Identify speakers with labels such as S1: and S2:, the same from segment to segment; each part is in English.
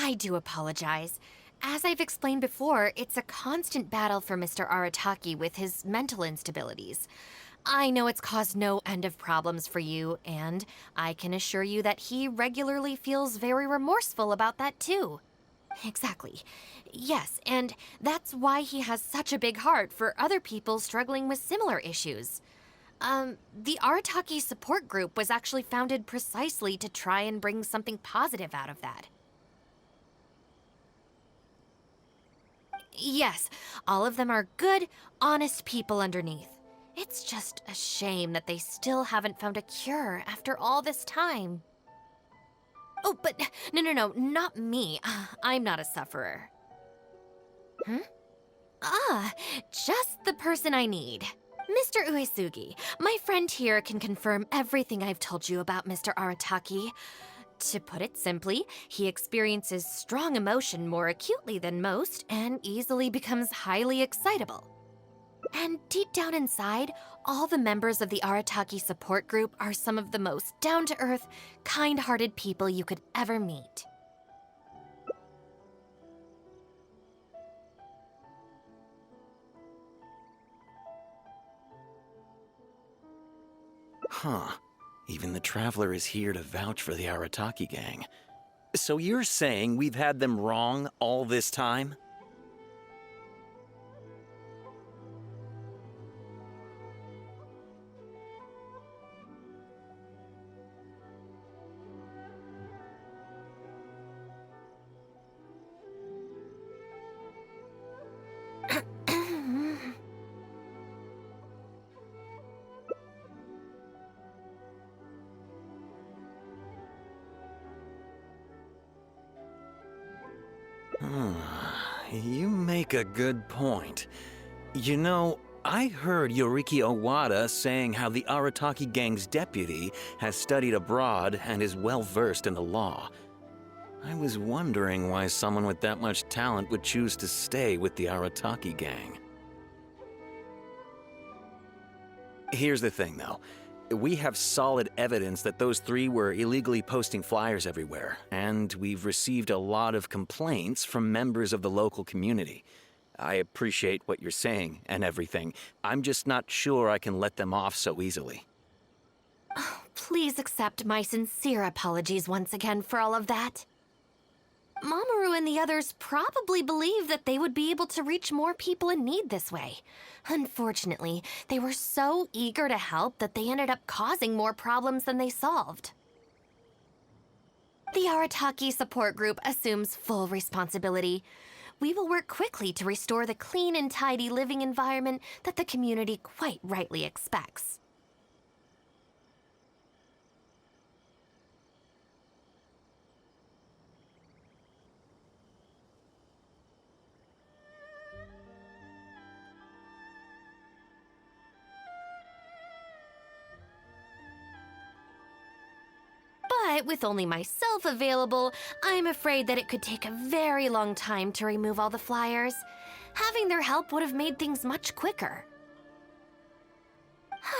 S1: I do apologize. As I've explained before, it's a constant battle for Mr. Arataki with his mental instabilities. I know it's caused no end of problems for you, and I can assure you that he regularly feels very remorseful about that too. Exactly. Yes, and that's why he has such a big heart for other people struggling with similar issues. The Arataki support group was actually founded precisely to try and bring something positive out of that. Yes, all of them are good, honest people underneath. It's just a shame that they still haven't found a cure after all this time. Oh, but no, not me. I'm not a sufferer. Hmm? Ah, just the person I need. Mr. Uesugi, my friend here can confirm everything I've told you about Mr. Arataki. To put it simply, he experiences strong emotion more acutely than most and easily becomes highly excitable. And deep down inside, all the members of the Arataki support group are some of the most down-to-earth, kind-hearted people you could ever meet.
S2: Huh. Even the Traveler is here to vouch for the Arataki gang. So you're saying we've had them wrong all this time? You make a good point. You know, I heard Yoriki Owada saying how the Arataki gang's deputy has studied abroad and is well-versed in the law. I was wondering why someone with that much talent would choose to stay with the Arataki gang. Here's the thing, though. We have solid evidence that those three were illegally posting flyers everywhere, and we've received a lot of complaints from members of the local community. I appreciate what you're saying and everything. I'm just not sure I can let them off so easily.
S1: Please accept my sincere apologies once again for all of that. Mamoru and the others probably believed that they would be able to reach more people in need this way. Unfortunately, they were so eager to help that they ended up causing more problems than they solved. The Arataki support group assumes full responsibility. We will work quickly to restore the clean and tidy living environment that the community quite rightly expects. But with only myself available, I'm afraid that it could take a very long time to remove all the flyers. Having their help would have made things much quicker.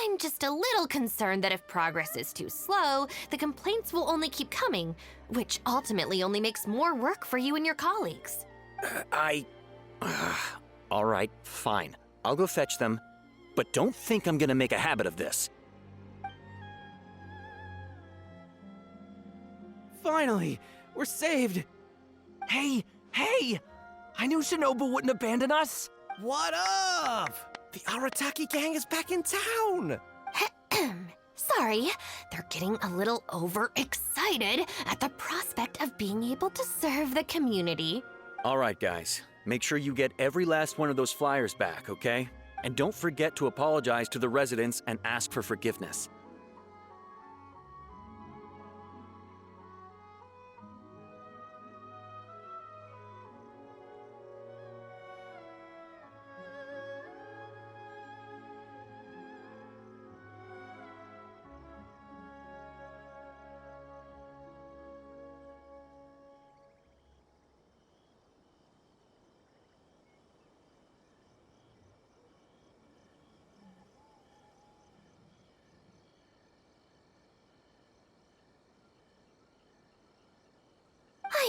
S1: I'm just a little concerned that if progress is too slow, the complaints will only keep coming, which ultimately only makes more work for you and your colleagues.
S2: All right, fine. I'll go fetch them. But don't think I'm gonna make a habit of this.
S3: Finally, we're saved. Hey! I knew Shinobu wouldn't abandon us. What up? The Arataki gang is back in town.
S1: Sorry, they're getting a little overexcited at the prospect of being able to serve the community.
S2: All right, guys. Make sure you get every last one of those flyers back, okay? And don't forget to apologize to the residents and ask for forgiveness.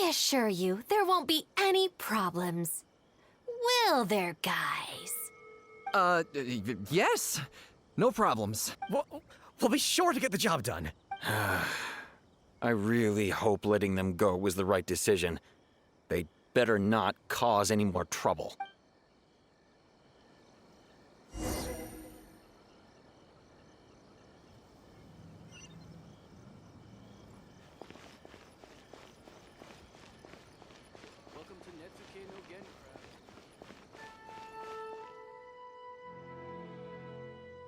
S1: I assure you, there won't be any problems. Will there, guys?
S3: Yes. No problems. We'll be sure to get the job done.
S2: I really hope letting them go was the right decision. They'd better not cause any more trouble.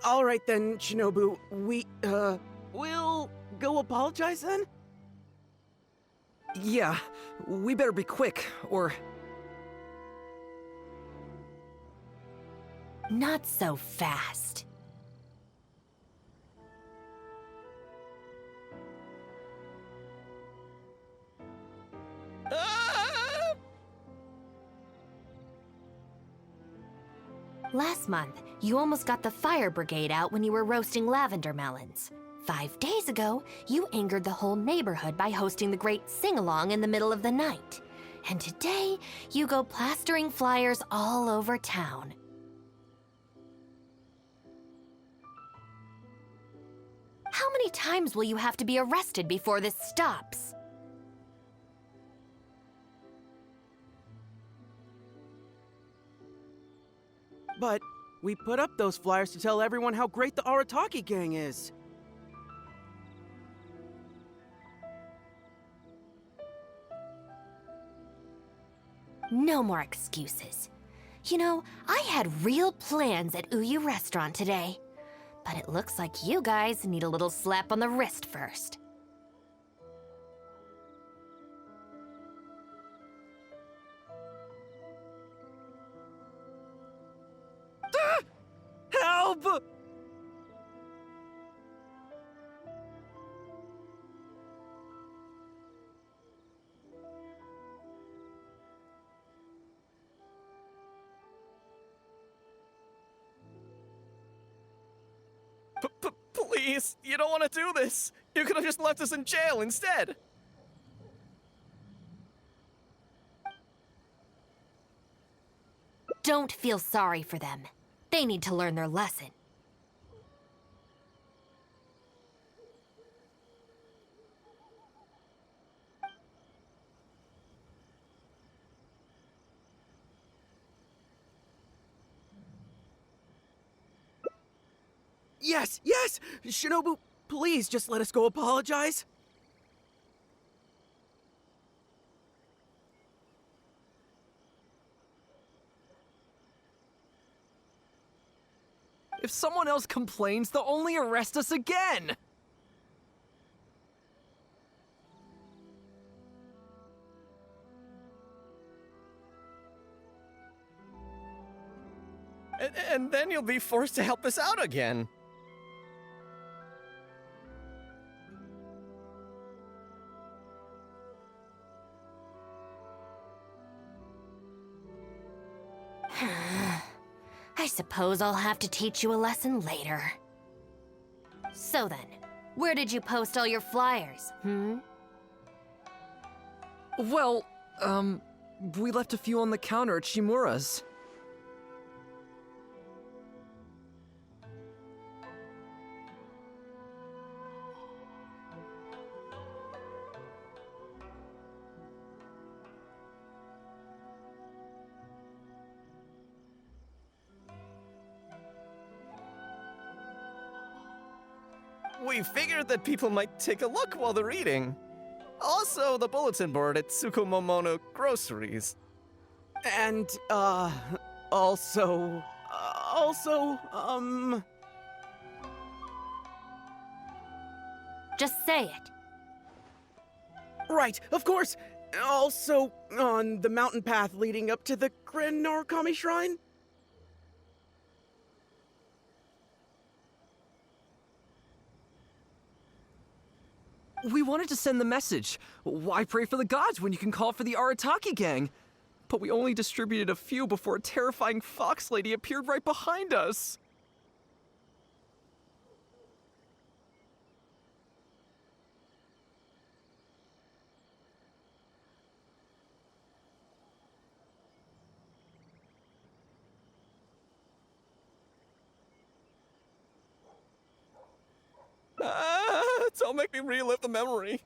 S4: All right then, Shinobu. We'll go apologize then?
S3: Yeah, we better be quick, or...
S1: Not so fast. Last month, you almost got the fire brigade out when you were roasting lavender melons. 5 days ago, you angered the whole neighborhood by hosting the great sing-along in the middle of the night. And today, you go plastering flyers all over town. How many times will you have to be arrested before this stops?
S4: But we put up those flyers to tell everyone how great the Arataki gang is.
S1: No more excuses. You know, I had real plans at Uyu Restaurant today. But it looks like you guys need a little slap on the wrist first.
S4: Help!
S3: Please, you don't want to do this. You could have just left us in jail instead.
S1: Don't feel sorry for them. They need to learn their lesson.
S4: Yes, yes! Shinobu, please just let us go apologize.
S3: If someone else complains, they'll only arrest us again! And then you'll be forced to help us out again.
S1: I suppose I'll have to teach you a lesson later. So then, where did you post all your flyers,
S3: Well, we left a few on the counter at Shimura's.
S5: We figured that people might take a look while they're eating. Also, the bulletin board at Tsukumomono Groceries.
S4: And,
S1: Just say it.
S4: right, of course! Also, on the mountain path leading up to the Grand Narukami Shrine?
S3: We wanted to send the message. Why pray for the gods when you can call for the Arataki gang? But we only distributed a few before a terrifying fox lady appeared right behind us.
S5: Don't make me relive the memory.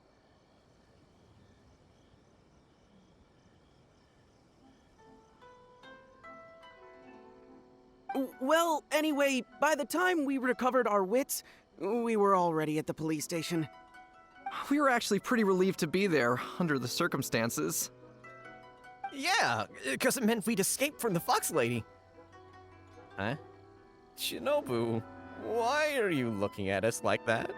S4: Well, anyway, by the time we recovered our wits, we were already at the police station.
S3: We were actually pretty relieved to be there, under the circumstances.
S5: Yeah, because it meant we'd escape from the Fox Lady. Huh? Shinobu, why are you looking at us like that?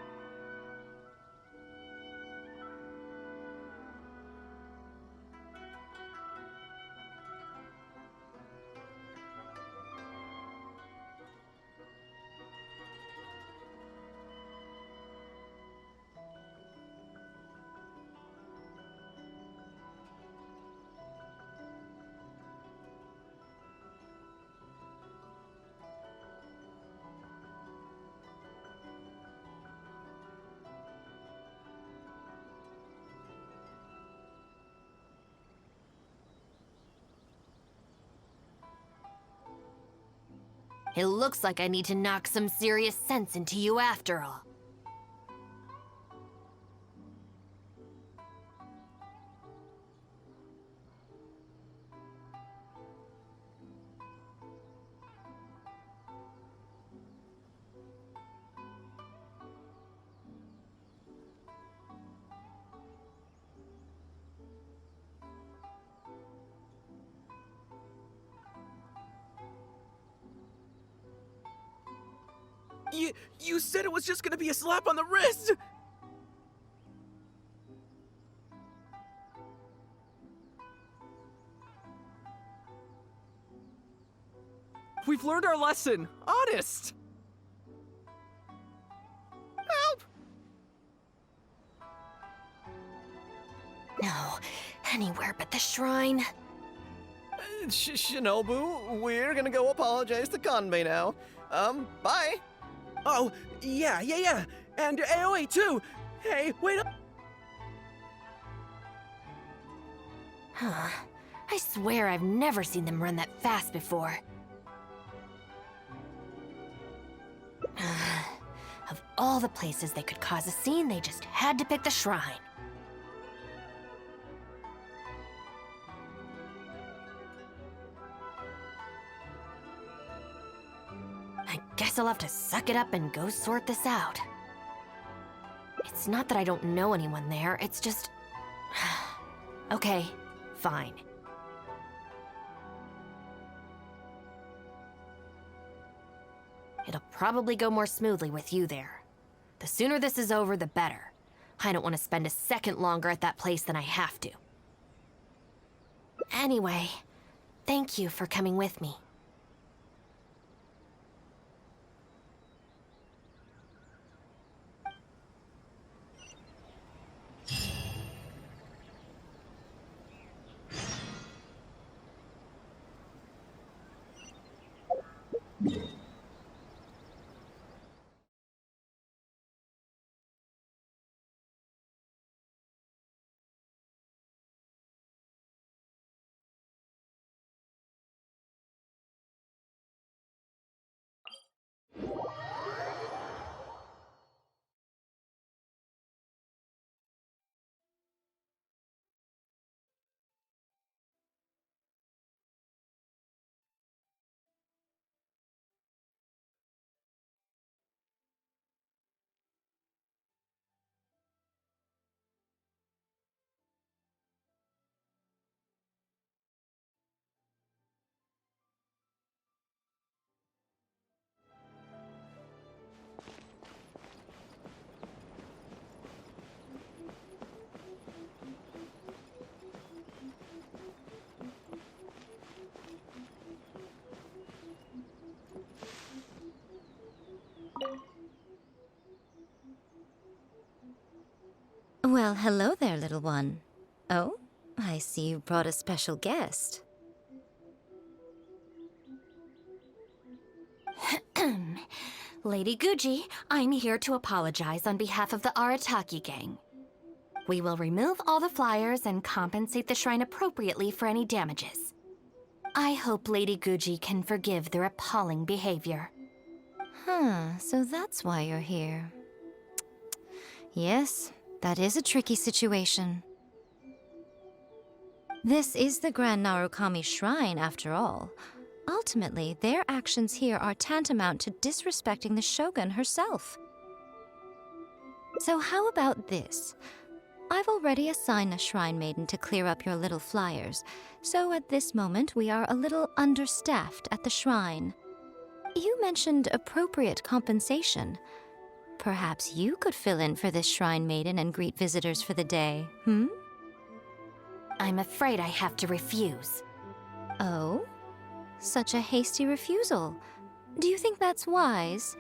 S1: It looks like I need to knock some serious sense into you after all.
S4: You said it was just gonna be a slap on the wrist!
S3: We've learned our lesson, honest!
S5: Help!
S1: No, anywhere but the shrine.
S5: Shinobu, we're gonna go apologize to Kanbei now. Bye!
S4: Oh, yeah. And Aoi, too! Hey, wait up!
S1: Huh. I swear I've never seen them run that fast before. Of all the places they could cause a scene, they just had to pick the shrine. I guess I'll have to suck it up and go sort this out. It's not that I don't know anyone there, it's just... Okay, fine. It'll probably go more smoothly with you there. The sooner this is over, the better. I don't want to spend a second longer at that place than I have to. Anyway, thank you for coming with me.
S6: Well, hello there, little one. Oh, I see you brought a special guest.
S1: Lady Guji, I'm here to apologize on behalf of the Arataki gang. We will remove all the flyers and compensate the shrine appropriately for any damages. I hope Lady Guji can forgive their appalling behavior.
S6: Huh, so that's why you're here. Yes, that is a tricky situation. This is the Grand Narukami Shrine, after all. Ultimately, their actions here are tantamount to disrespecting the Shogun herself. So how about this? I've already assigned a Shrine Maiden to clear up your little flyers, so at this moment we are a little understaffed at the shrine. You mentioned appropriate compensation. Perhaps you could fill in for this Shrine Maiden and greet visitors for the day, hmm?
S1: I'm afraid I have to refuse.
S6: Oh? Such a hasty refusal. Do you think that's wise?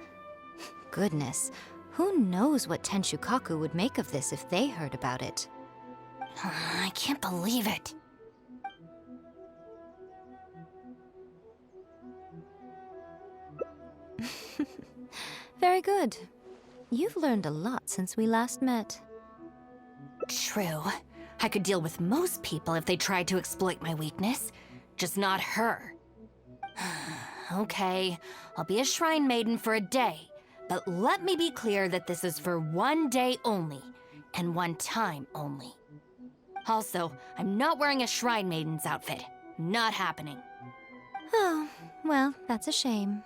S6: Goodness, who knows what Tenshukaku would make of this if they heard about it?
S1: I can't believe it.
S6: Very good. You've learned a lot since we last met.
S1: True. I could deal with most people if they tried to exploit my weakness, just not her. Okay, I'll be a Shrine Maiden for a day, but let me be clear that this is for one day only, and one time only. Also, I'm not wearing a Shrine Maiden's outfit. Not happening.
S6: Oh, well, that's a shame.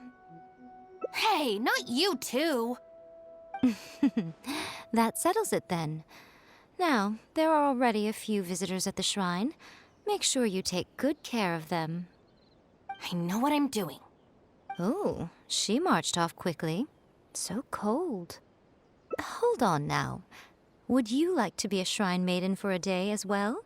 S1: Hey, not you too!
S6: That settles it then. Now, there are already a few visitors at the shrine. Make sure you take good care of them.
S1: I know what I'm doing.
S6: Oh, she marched off quickly. So cold. Hold on now. Would you like to be a Shrine Maiden for a day as well?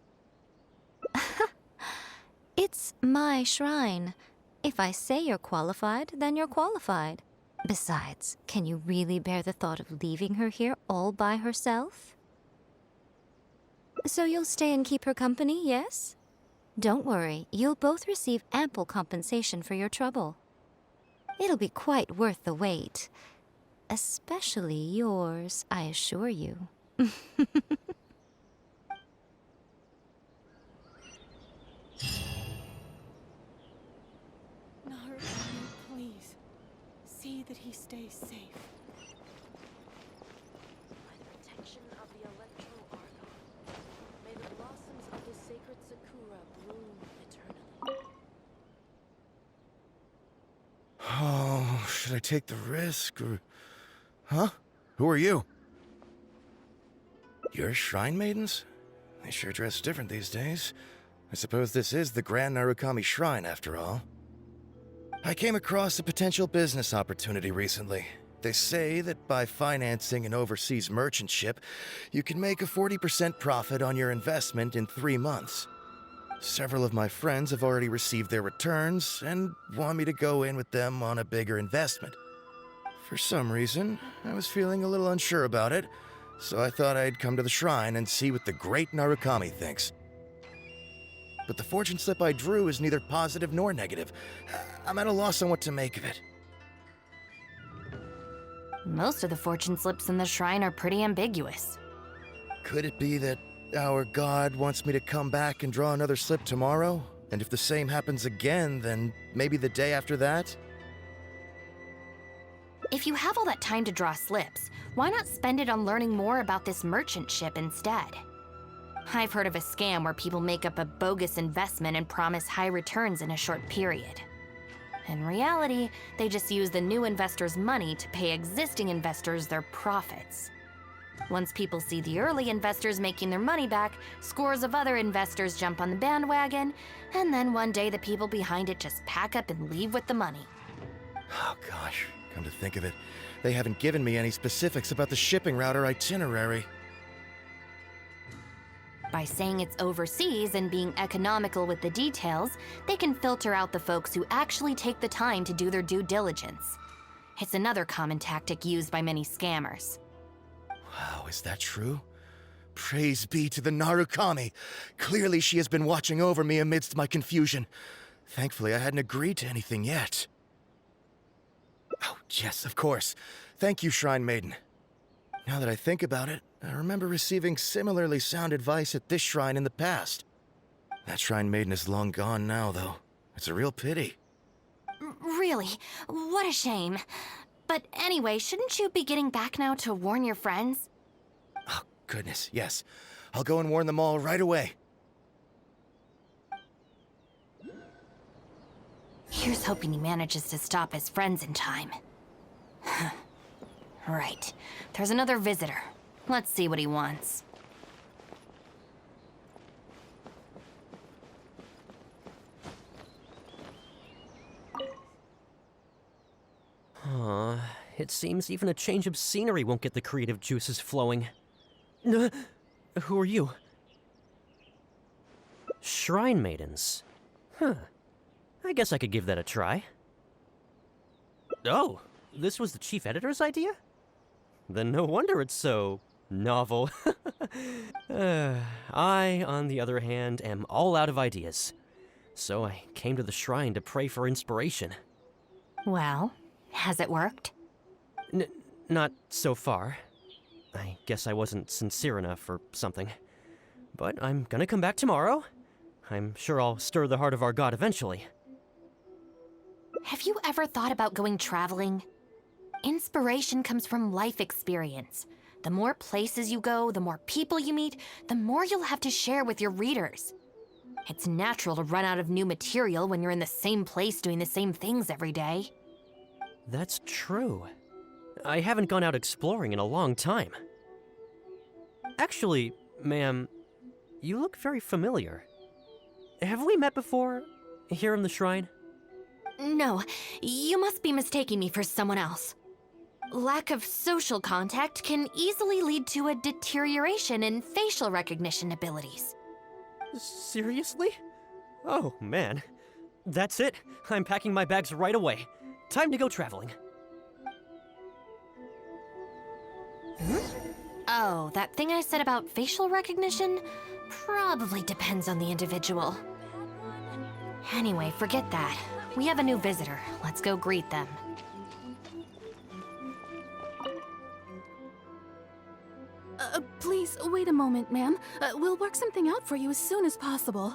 S6: It's my shrine. If I say you're qualified, then you're qualified. Besides, can you really bear the thought of leaving her here all by herself? So you'll stay and keep her company, yes? Don't worry, you'll both receive ample compensation for your trouble. It'll be quite worth the wait. Especially yours, I assure you.
S7: Narukami, please. See that he stays safe.
S8: By the protection of the Electro Argon, may the blossoms of the sacred Sakura bloom eternally.
S9: Oh, should I take the risk or... Huh? Who are you? You're Shrine Maidens? They sure dress different these days. I suppose this is the Grand Narukami Shrine, after all. I came across a potential business opportunity recently. They say that by financing an overseas merchant ship, you can make a 40% profit on your investment in 3 months. Several of my friends have already received their returns and want me to go in with them on a bigger investment. For some reason, I was feeling a little unsure about it, so I thought I'd come to the shrine and see what the great Narukami thinks. But the fortune slip I drew is neither positive nor negative. I'm at a loss on what to make of it.
S1: Most of the fortune slips in the shrine are pretty ambiguous.
S9: Could it be that our god wants me to come back and draw another slip tomorrow? And if the same happens again, then maybe the day after that?
S1: If you have all that time to draw slips, why not spend it on learning more about this merchant ship instead? I've heard of a scam where people make up a bogus investment and promise high returns in a short period. In reality, they just use the new investors' money to pay existing investors their profits. Once people see the early investors making their money back, scores of other investors jump on the bandwagon, and then one day the people behind it just pack up and leave with the money.
S9: Oh gosh, come to think of it, they haven't given me any specifics about the shipping route or itinerary.
S1: By saying it's overseas and being economical with the details, they can filter out the folks who actually take the time to do their due diligence. It's another common tactic used by many scammers.
S9: Wow, is that true? Praise be to the Narukami! Clearly she has been watching over me amidst my confusion. Thankfully, I hadn't agreed to anything yet. Oh, yes, of course. Thank you, Shrine Maiden. Now that I think about it, I remember receiving similarly sound advice at this shrine in the past. That Shrine Maiden is long gone now, though. It's a real pity.
S1: Really? What a shame. But anyway, shouldn't you be getting back now to warn your friends?
S9: goodness, yes. I'll go and warn them all right away.
S1: Here's hoping he manages to stop his friends in time. Right. There's another visitor. Let's see what he wants.
S10: It seems even a change of scenery won't get the creative juices flowing. Who are you? Shrine maidens. Huh. I guess I could give that a try. Oh, this was the chief editor's idea? Then no wonder it's so novel. I, on the other hand, am all out of ideas. So I came to the shrine to pray for inspiration.
S1: Well, has it worked?
S10: Not so far. I guess I wasn't sincere enough or something. But I'm gonna come back tomorrow. I'm sure I'll stir the heart of our god eventually.
S1: Have you ever thought about going traveling? Inspiration comes from life experience. The more places you go, the more people you meet, the more you'll have to share with your readers. It's natural to run out of new material when you're in the same place doing the same things every day.
S10: That's true. I haven't gone out exploring in a long time. Actually, ma'am, you look very familiar. Have we met before, here in the shrine?
S1: No, you must be mistaking me for someone else. Lack of social contact can easily lead to a deterioration in facial recognition abilities.
S10: Seriously? Oh, man. That's it. I'm packing my bags right away. Time to go traveling.
S1: Oh, that thing I said about facial recognition? Probably depends on the individual. Anyway, forget that. We have a new visitor. Let's go greet them.
S7: Please, wait a moment, ma'am. We'll work something out for you as soon as possible.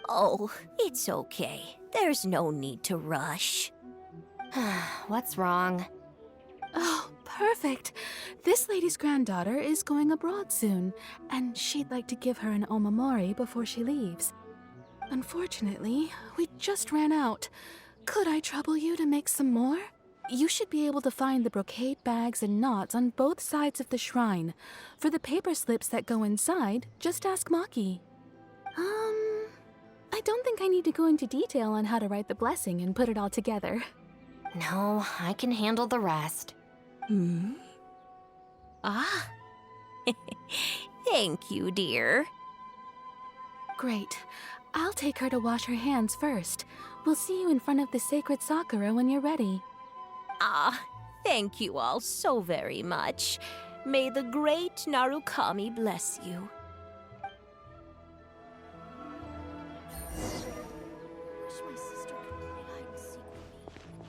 S11: Oh, it's okay. There's no need to rush.
S1: What's wrong?
S7: Oh, perfect. This lady's granddaughter is going abroad soon, and she'd like to give her an omamori before she leaves. Unfortunately, we just ran out. Could I trouble you to make some more? You should be able to find the brocade bags and knots on both sides of the shrine. For the paper slips that go inside, just ask Maki. I don't think I need to go into detail on how to write the blessing and put it all together.
S1: No, I can handle the rest.
S11: Ah. Thank you, dear.
S7: Great. I'll take her to wash her hands first. We'll see you in front of the sacred Sakura when you're ready.
S11: Ah, thank you all so very much. May the great Narukami bless you.
S8: Wish my sister could play hide and seek with me.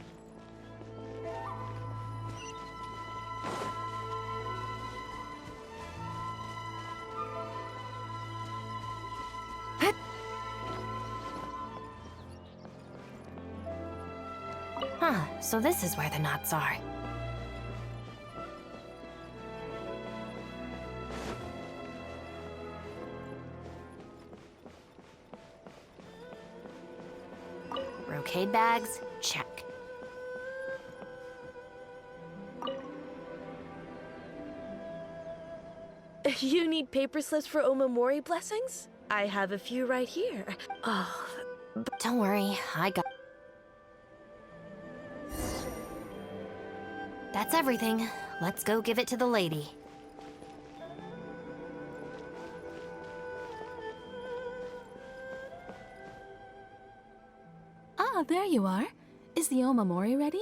S1: Huh, so this is where the knots are. Brocade bags, check.
S8: You need paper slips for Omamori blessings? I have a few right here. Oh,
S1: Don't worry, I got... That's everything. Let's go give it to the lady.
S7: Ah, there you are. Is the omamori ready?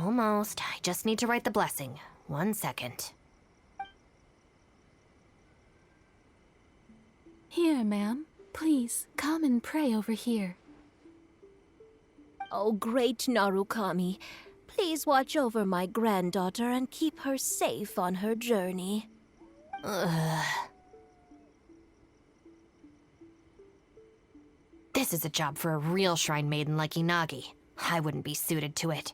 S1: Almost. I just need to write the blessing. 1 second.
S7: Here, ma'am. Please, come and pray over here.
S11: Oh, great Narukami, please watch over my granddaughter and keep her safe on her journey.
S1: Ugh. This is a job for a real shrine maiden like Inagi. I wouldn't be suited to it.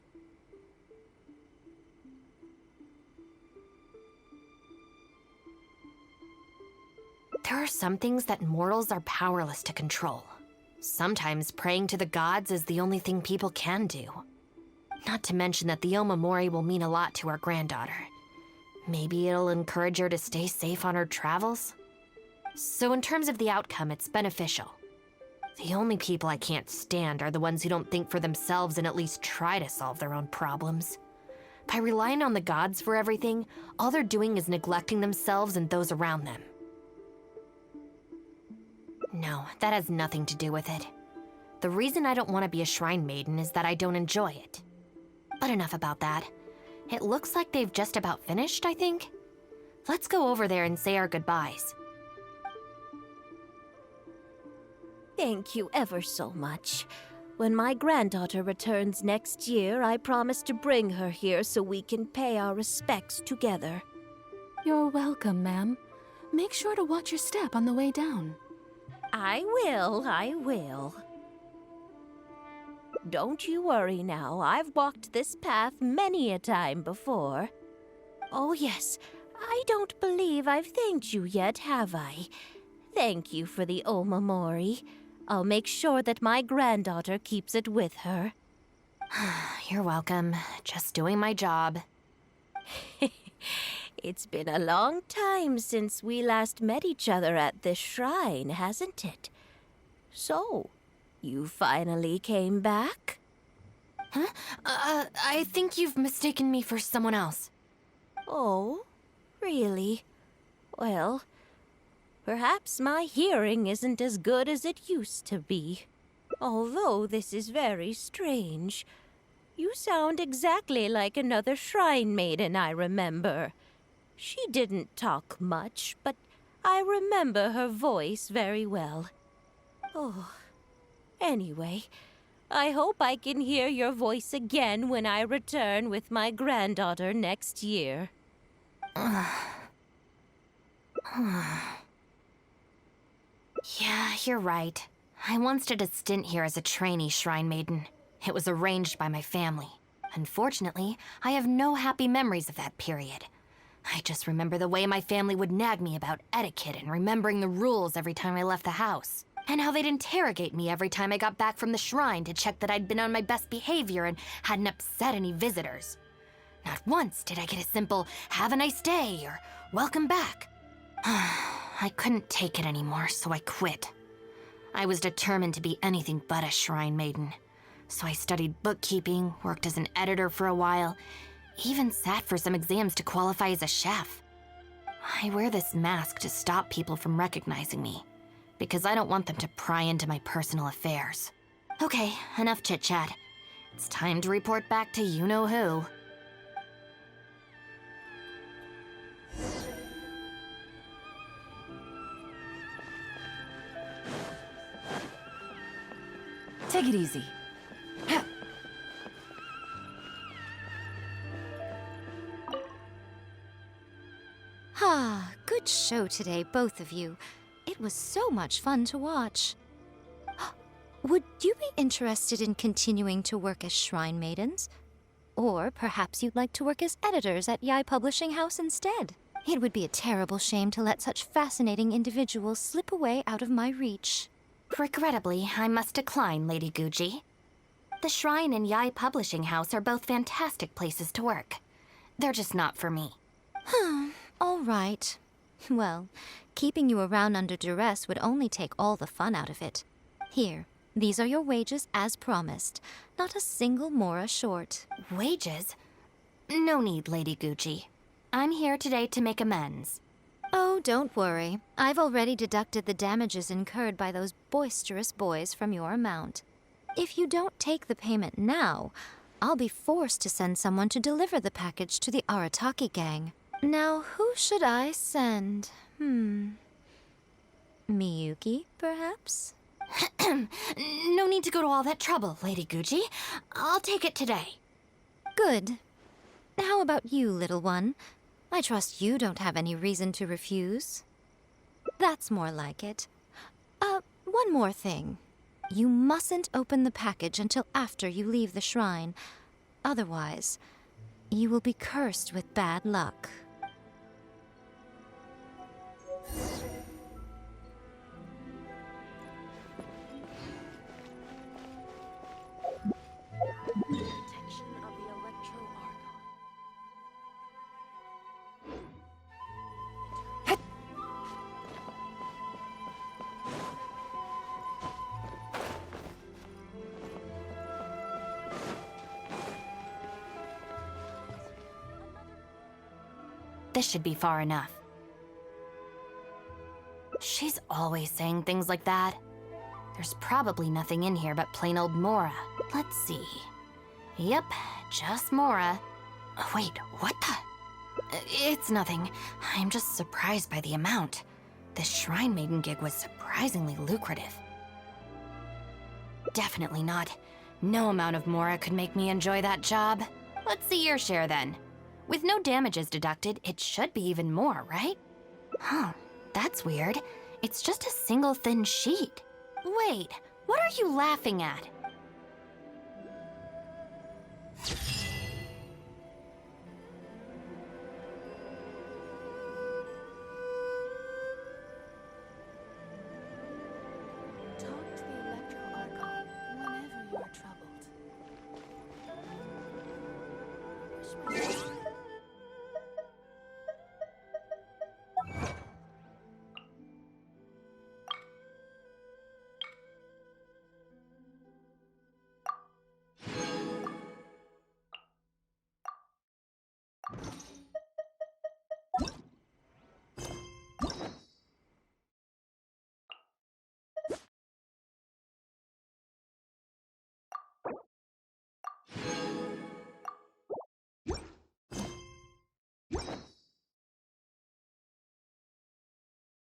S1: There are some things that mortals are powerless to control. Sometimes praying to the gods is the only thing people can do. Not to mention that the Omamori will mean a lot to our granddaughter. Maybe it'll encourage her to stay safe on her travels? So in terms of the outcome, it's beneficial. The only people I can't stand are the ones who don't think for themselves and at least try to solve their own problems. By relying on the gods for everything, all they're doing is neglecting themselves and those around them. No, that has nothing to do with it. The reason I don't want to be a shrine maiden is that I don't enjoy it. But enough about that. It looks like they've just about finished, I think. Let's go over there and say our goodbyes.
S11: Thank you ever so much. When my granddaughter returns next year, I promise to bring her here so we can pay our respects together.
S7: You're welcome, ma'am. Make sure to watch your step on the way down.
S11: I will. Don't you worry now. I've walked this path many a time before. Oh, yes. I don't believe I've thanked you yet, have I? Thank you for the Omamori. I'll make sure that my granddaughter keeps it with her.
S1: You're welcome. Just doing my job.
S11: It's been a long time since we last met each other at this shrine, hasn't it? So, you finally came back?
S1: Huh? I think you've mistaken me for someone else.
S11: Oh, really? Well, perhaps my hearing isn't as good as it used to be. Although this is very strange. You sound exactly like another shrine maiden I remember. She didn't talk much, but I remember her voice very well. Oh, anyway, I hope I can hear your voice again when I return with my granddaughter next year.
S1: Yeah, you're right. I once did a stint here as a trainee shrine maiden. It was arranged by my family. Unfortunately, I have no happy memories of that period. I just remember the way my family would nag me about etiquette and remembering the rules every time I left the house. And how they'd interrogate me every time I got back from the shrine to check that I'd been on my best behavior and hadn't upset any visitors. Not once did I get a simple, "Have a nice day," or "Welcome back." I couldn't take it anymore, so I quit. I was determined to be anything but a shrine maiden. So I studied bookkeeping, worked as an editor for a while, even sat for some exams to qualify as a chef. I wear this mask to stop people from recognizing me, because I don't want them to pry into my personal affairs. Okay, enough chit-chat. It's time to report back to you-know-who.
S12: Take it easy.
S6: Ah, good show today, both of you. It was so much fun to watch. Would you be interested in continuing to work as shrine maidens? Or perhaps you'd like to work as editors at Yai Publishing House instead? It would be a terrible shame to let such fascinating individuals slip away out of my reach.
S1: Regrettably, I must decline, Lady Guji. The Shrine and Yai Publishing House are both fantastic places to work. They're just not for me.
S6: All right. Well, keeping you around under duress would only take all the fun out of it. Here, these are your wages as promised. Not a single mora short.
S1: Wages? No need, Lady Guji. I'm here today to make amends.
S6: Oh, don't worry. I've already deducted the damages incurred by those boisterous boys from your amount. If you don't take the payment now, I'll be forced to send someone to deliver the package to the Arataki gang. Now, who should I send? Miyuki, perhaps?
S1: No need to go to all that trouble, Lady Gucci. I'll take it today.
S6: Good. How about you, little one? I trust you don't have any reason to refuse. That's more like it. One more thing. You mustn't open the package until after you leave the shrine. Otherwise, you will be cursed with bad luck.
S8: Protection of the electro argon.
S1: This should be far enough. She's always saying things like that. There's probably nothing in here but plain old Mora. Let's see. Yep, just Mora. Wait, what the? It's nothing. I'm just surprised by the amount. This Shrine Maiden gig was surprisingly lucrative. Definitely not. No amount of Mora could make me enjoy that job. Let's see your share then. With no damages deducted, it should be even more, right? Huh, that's weird. It's just a single thin sheet. Wait, what are you laughing at?